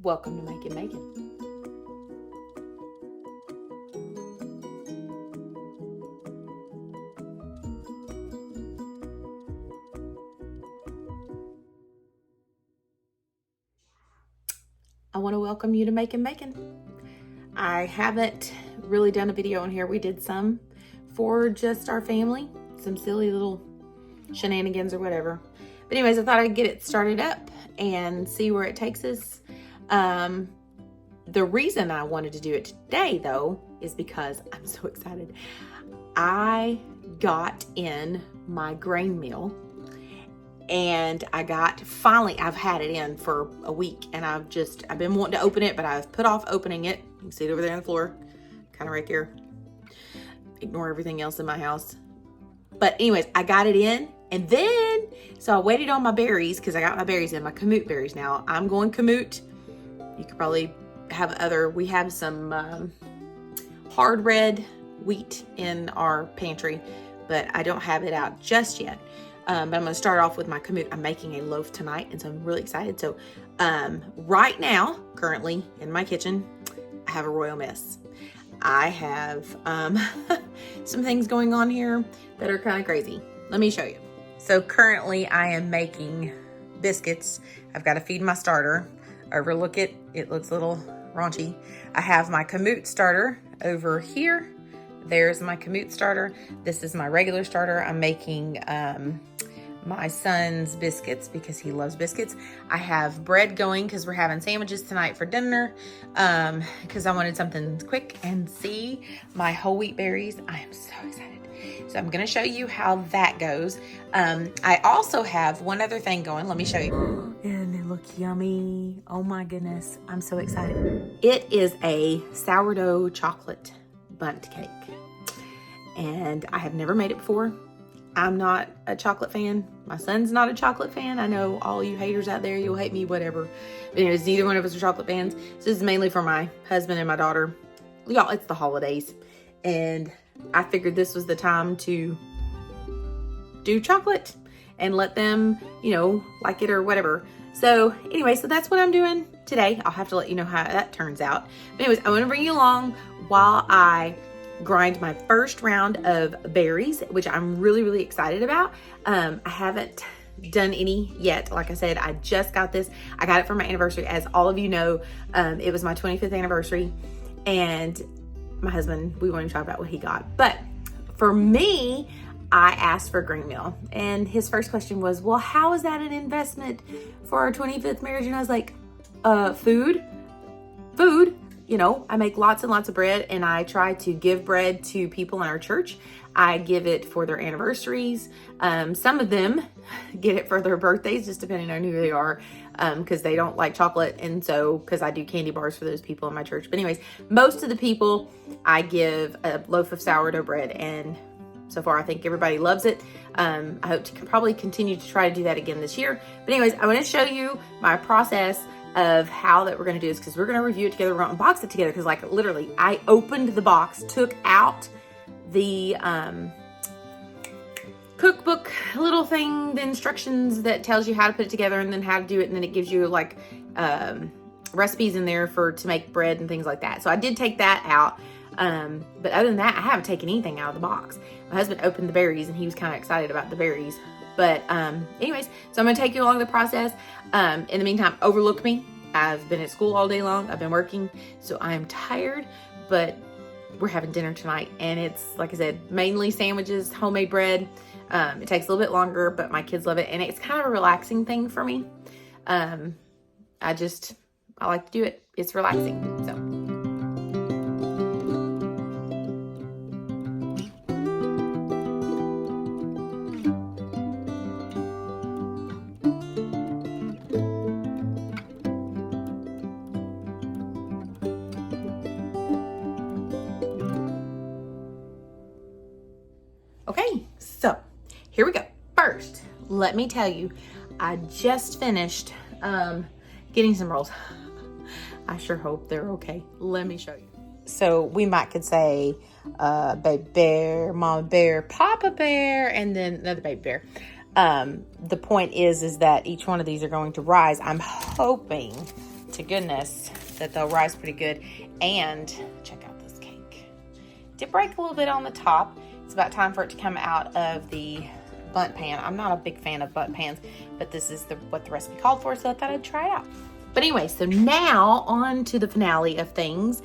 Welcome to Macon. I want to welcome you to Macon. I haven't really done a video on here. We did some for just our family, some silly little shenanigans or whatever. But anyways, I thought I'd get it started up and see where it takes us. The reason I wanted to do it today, though, is because I'm so excited. I got in my grain mill, and I've had it in for a week, and I've been wanting to open it, but I've put off opening it. You can see it over there on the floor, kind of right there. Ignore everything else in my house. But anyways, I got it in, and then, so I waited on my berries, because I got my berries in, my Kamut berries now. I'm going Kamut. You could probably we have some hard red wheat in our pantry, but I don't have it out just yet. But I'm going to start off with my Kamut. I'm making a loaf tonight, and so I'm really excited. So right now, currently in my kitchen, I have a royal mess. I have some things going on here that are kind of crazy. Let me show you. So currently I am making biscuits. I've got to feed my starter. Overlook it. It looks a little raunchy. I have my Kamut starter over here. There's my Kamut starter. This is my regular starter. I'm making my son's biscuits because he loves biscuits. I have bread going because we're having sandwiches tonight for dinner because I wanted something quick. And see my whole wheat berries. I am so excited. So I'm going to show you how that goes. I also have one other thing going. Let me show you. And they look yummy. Oh my goodness. I'm so excited. It is a sourdough chocolate bundt cake. And I have never made it before. I'm not a chocolate fan. My son's not a chocolate fan. I know all you haters out there, you'll hate me, whatever. But anyways, neither one of us are chocolate fans. So this is mainly for my husband and my daughter. Y'all, it's the holidays. And I figured this was the time to do chocolate and let them, like it or whatever. So anyway, so that's what I'm doing today. I'll have to let you know how that turns out. But anyways, I want to bring you along while I grind my first round of berries, which I'm really, really excited about. I haven't done any yet. Like I said, I just got this. I got it for my anniversary. As all of you know, it was my 25th anniversary, and my husband, we won't even talk about what he got. But for me, I asked for a grain mill, and his first question was, well, how is that an investment for our 25th marriage? And I was like, food. I make lots and lots of bread, and I try to give bread to people in our church. I give it for their anniversaries. Some of them get it for their birthdays, just depending on who they are, because they don't like chocolate. And so, because I do candy bars for those people in my church. But anyways, most of the people I give a loaf of sourdough bread, and so far I think everybody loves it. I hope to probably continue to try to do that again this year. But anyways, I want to show you my process of how that we're going to do this, because we're going to review it together. We're going to unbox it together, because like literally I opened the box, took out the cookbook little thing, the instructions that tells you how to put it together and then how to do it, and then it gives you like recipes in there to make bread and things like that. So I did take that out, but other than that, I haven't taken anything out of the box. My husband opened the berries, and he was kind of excited about the berries. But anyways, so I'm going to take you along the process. In the meantime, overlook me. I've been at school all day long. I've been working, so I'm tired, but we're having dinner tonight, and it's, like I said, mainly sandwiches, homemade bread. It takes a little bit longer, but my kids love it, and it's kind of a relaxing thing for me. I like to do it. It's relaxing, so. Okay, so here we go. First, let me tell you, I just finished getting some rolls. I sure hope they're okay. Let me show you. So we could say baby bear, mama bear, papa bear, and then another baby bear. The point is that each one of these are going to rise. I'm hoping to goodness that they'll rise pretty good. And check out this cake. Did break a little bit on the top. It's about time for it to come out of the bundt pan. I'm not a big fan of bundt pans, but this is what the recipe called for, so I thought I'd try it out. But anyway, so now on to the finale of things.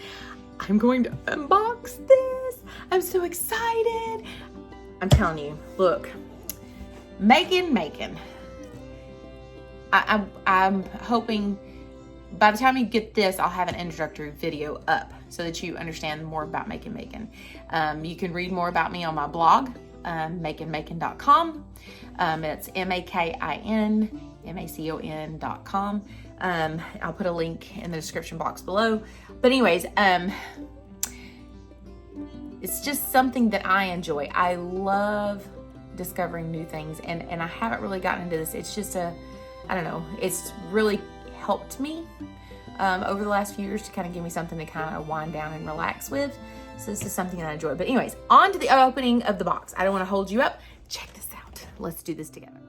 I'm going to unbox this. I'm so excited. I'm telling you, look, Macon. I'm hoping by the time you get this, I'll have an introductory video up so that you understand more about Macon. You can read more about me on my blog, makinmacon.com. It's MAKINMACON.com. I'll put a link in the description box below. But anyways, it's just something that I enjoy. I love discovering new things, and I haven't really gotten into this. It's just I don't know, it's really helped me over the last few years to kind of give me something to kind of wind down and relax with. So this is something that I enjoy. But anyways, on to the opening of the box. I don't want to hold you up. Check this out. Let's do this together.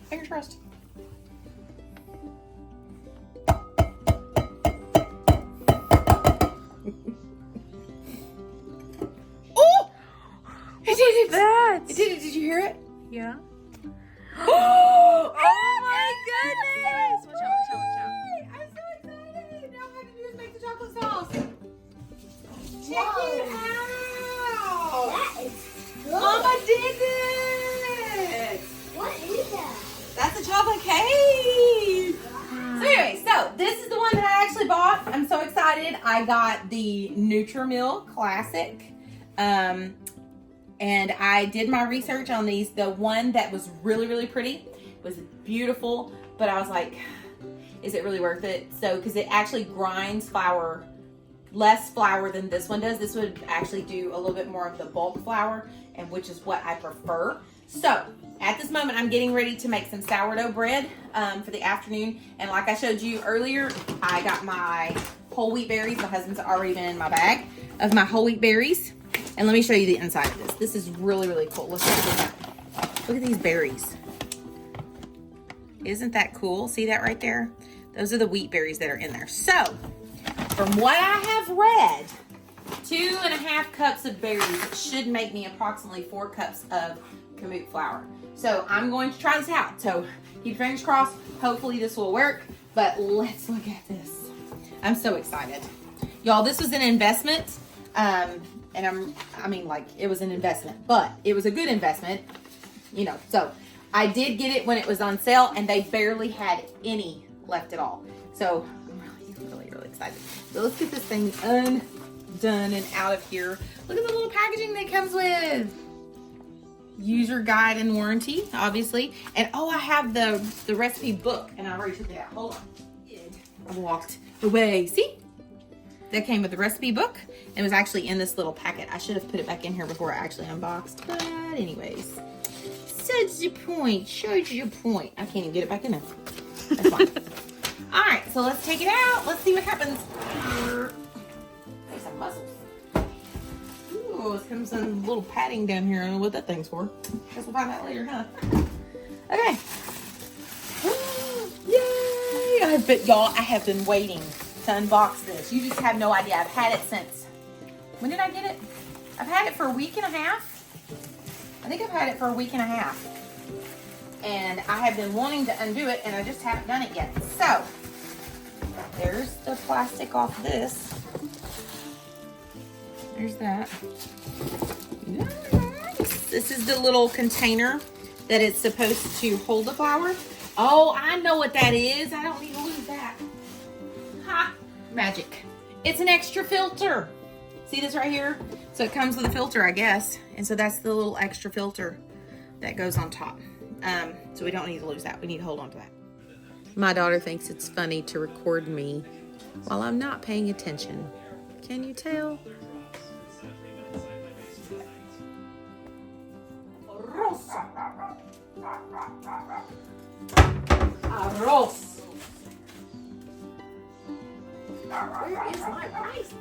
Fingers crossed. It did it. Did you hear it? Yeah. Oh my goodness! Watch out. I'm so excited. Now all I have to do is make the chocolate sauce. Check Whoa. it out. That is good. Mama did it. What is that? That's a chocolate cake. So anyway, so this is the one that I actually bought. I'm so excited. I got the NutriMill Classic. And I did my research on these. The one that was really, really pretty was beautiful, but I was like, is it really worth it? So, because it actually grinds flour, less flour than this one does. This would actually do a little bit more of the bulk flour, and which is what I prefer. So, at this moment, I'm getting ready to make some sourdough bread for the afternoon. And like I showed you earlier, I got my whole wheat berries. My husband's already been in my bag of my whole wheat berries. And let me show you the inside of this. This is really, really cool. Look at these berries. Isn't that cool? See that right there? Those are the wheat berries that are in there. So, from what I have read, 2.5 cups of berries should make me approximately 4 cups of Kamut flour. So, I'm going to try this out. So, keep your fingers crossed. Hopefully this will work. But let's look at this. I'm so excited. Y'all, this was an investment. And it was an investment, but it was a good investment, you know. So I did get it when it was on sale, and they barely had any left at all. So I'm really, really excited. So let's get this thing undone and out of here. Look at the little packaging that comes with. User guide and warranty, obviously. And oh, I have the recipe book, and I already took it out. Hold on. I walked away. See? That came with the recipe book. It was actually in this little packet. I should have put it back in here before I actually unboxed. But anyways, such a point. Such a point. I can't even get it back in there. That's fine. All right, so let's take it out. Let's see what happens. There's some muscles. Ooh, there's some little padding down here. I don't know what that thing's for. Guess we'll find out later, huh? Okay. Yay! But y'all, I have been waiting to unbox this. You just have no idea. I've had it since, when did I get it? I've had it for a week and a half. I think I've had it for a week and a half. And I have been wanting to undo it, and I just haven't done it yet. So, there's the plastic off this. There's that. Nice. This is the little container that it's supposed to hold the flour. Oh, I know what that is. I don't need to lose that. Ha! Magic. It's an extra filter. See this right here? So it comes with a filter, I guess. And so that's the little extra filter that goes on top. So we don't need to lose that. We need to hold on to that. My daughter thinks it's funny to record me while I'm not paying attention. Can you tell? Arroz. Where is my rice?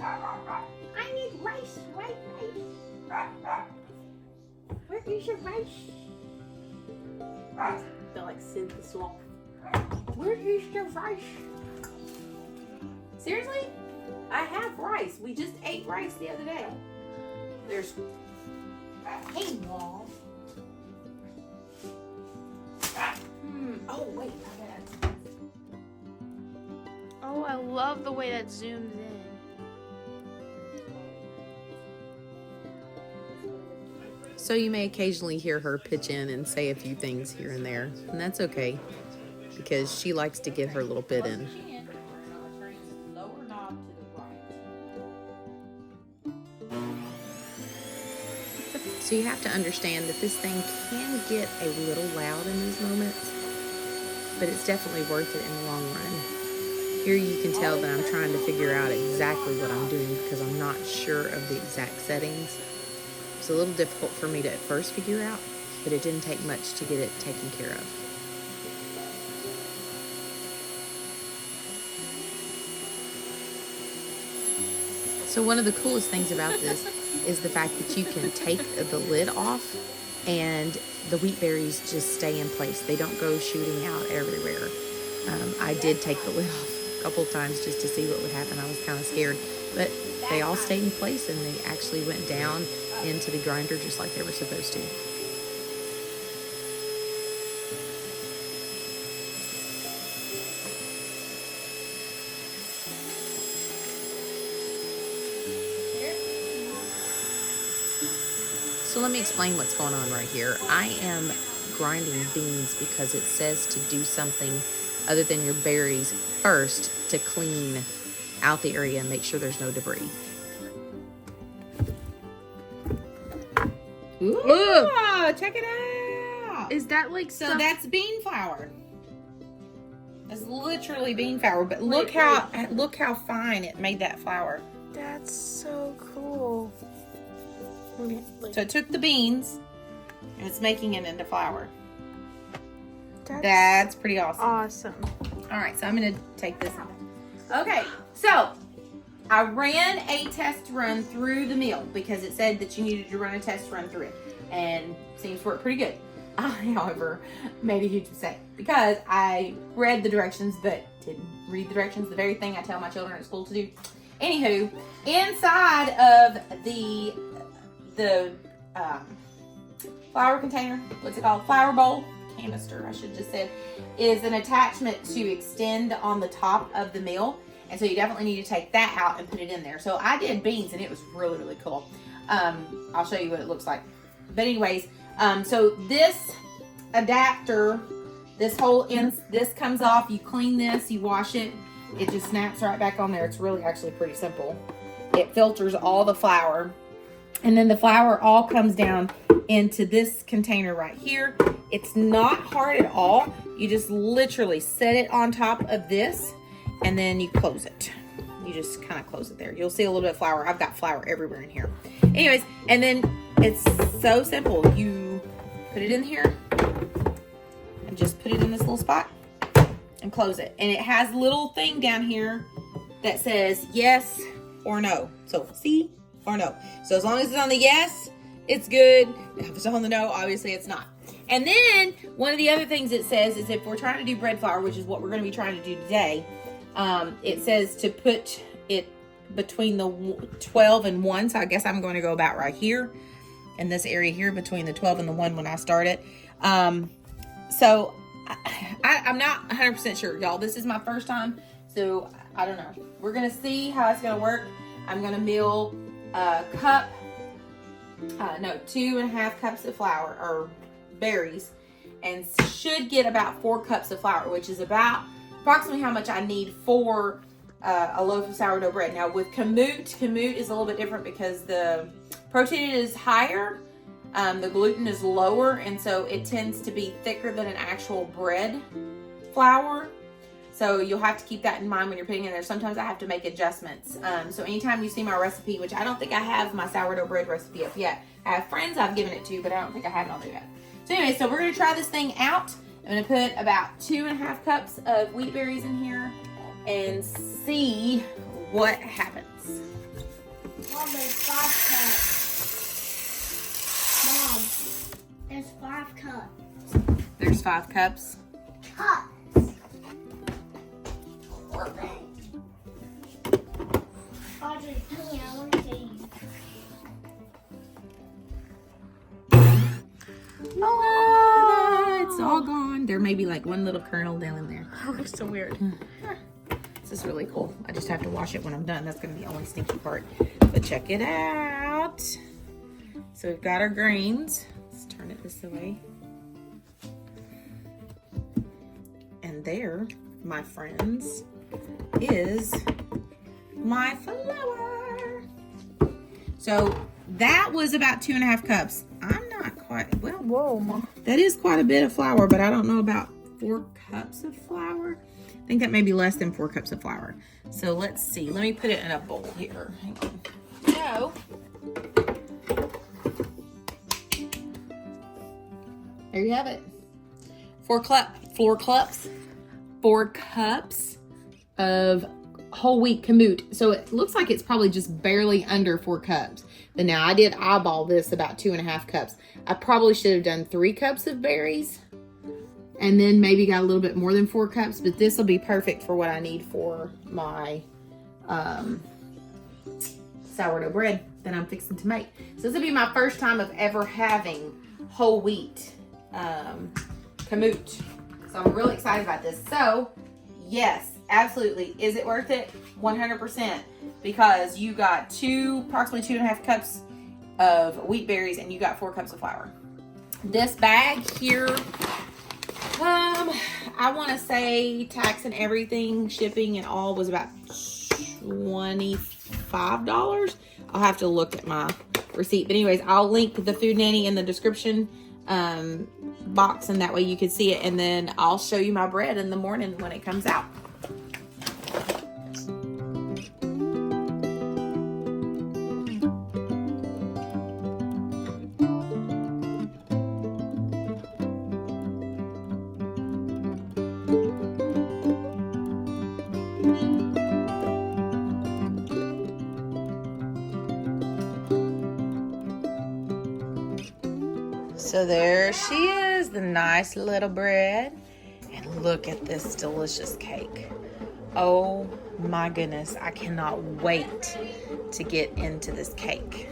I need rice, rice. Where is your rice? I feel like Sid the Swamp. Where is your rice? Seriously? I have rice. We just ate rice the other day. There's quinoa. Oh, wait. I got Oh, I love the way that zooms in. So you may occasionally hear her pitch in and say a few things here and there, and that's okay, because she likes to get her little bit in. So you have to understand that this thing can get a little loud in these moments, but it's definitely worth it in the long run. Here you can tell that I'm trying to figure out exactly what I'm doing because I'm not sure of the exact settings. It's a little difficult for me to at first figure out, but it didn't take much to get it taken care of. So one of the coolest things about this is the fact that you can take the lid off and the wheat berries just stay in place. They don't go shooting out everywhere. I did take the lid off a couple of times just to see what would happen. I was kind of scared, but they all stayed in place and they actually went down into the grinder just like they were supposed to. So let me explain what's going on right here. I am grinding beans because it says to do something other than your berries first to clean out the area and make sure there's no debris. Ooh, check it out. Is that like So that's bean flour. It's literally bean flour, but look how fine it made that flour. That's so cool. So it took the beans and it's making it into flour. That's pretty awesome. awesome. All right, so I'm going to take this out. Okay, so I ran a test run through the mill because it said that you needed to run a test run through it, and seems to work pretty good. I, however, made a huge mistake because I read the directions but didn't read the directions, the very thing I tell my children at school to do. Anywho, inside of the flour container, what's it called? Flour bowl, canister, I should just said, is an attachment to extend on the top of the mill. And so you definitely need to take that out and put it in there. So I did beans and it was really, really cool. I'll show you what it looks like. But anyways, so this adapter, this whole end, this comes off, you clean this, you wash it, it just snaps right back on there. It's really actually pretty simple. It filters all the flour. And then the flour all comes down into this container right here. It's not hard at all. You just literally set it on top of this and then you close it. You just kind of close it there. You'll see a little bit of flour. I've got flour everywhere in here. Anyways, and then it's so simple. You put it in here and just put it in this little spot and close it. And it has a little thing down here that says yes or no. So see or no. So as long as it's on the yes, it's good. If it's on the no, obviously it's not. And then one of the other things it says is if we're trying to do bread flour, which is what we're going to be trying to do today, it says to put it between the 12 and 1. So I guess I'm going to go about right here in this area here between the 12 and the 1 when I start it. So I'm not 100% sure, y'all. This is my first time, so I don't know. We're going to see how it's going to work. I'm going to mill a cup, 2.5 cups of flour or berries, and should get about 4 cups of flour, which is about approximately how much I need for a loaf of sourdough bread. Now with Kamut is a little bit different because the protein is higher, the gluten is lower, and so it tends to be thicker than an actual bread flour. So you'll have to keep that in mind when you're putting it in there. Sometimes I have to make adjustments. So anytime you see my recipe, which I don't think I have my sourdough bread recipe up yet. I have friends I've given it to, but I don't think I have it on there yet. So anyway, so we're going to try this thing out. I'm going to put about 2.5 cups of wheat berries in here. and see what happens. Mom, there's 5 cups. Mom, there's 5 cups. There's 5 cups. Cups. Audrey, come here, I want to see you. Oh, it's all gone. There may be like one little kernel down in there. That looks so weird. This is really cool. I just have to wash it when I'm done. That's going to be the only stinky part. But check it out. So we've got our grains. Let's turn it this way. And there, my friends, is my flour. So that was about 2.5 cups. I'm not quite, well, Whoa, Mom. that is quite a bit of flour, but I don't know about 4 cups of flour. I think that may be less than 4 cups of flour. So let's see. Let me put it in a bowl here. Hang on. So, there you have it. 4 cups of whole wheat Kamut. So it looks like it's probably just barely under 4 cups. But now I did eyeball this about 2.5 cups. I probably should have done 3 cups of berries. And then maybe got a little bit more than 4 cups. But this will be perfect for what I need for my sourdough bread that I'm fixing to make. So this will be my first time of ever having whole wheat Kamut. So I'm really excited about this. So yes, absolutely. Is it worth it? 100%. Because you got approximately 2.5 cups of wheat berries and you got 4 cups of flour. This bag here, I want to say tax and everything, shipping and all was about $25. I'll have to look at my receipt. But anyways, I'll link the Food Nanny in the description box, and that way you can see it. And then I'll show you my bread in the morning when it comes out. So there she is, the nice little bread. And look at this delicious cake. Oh my goodness, I cannot wait to get into this cake.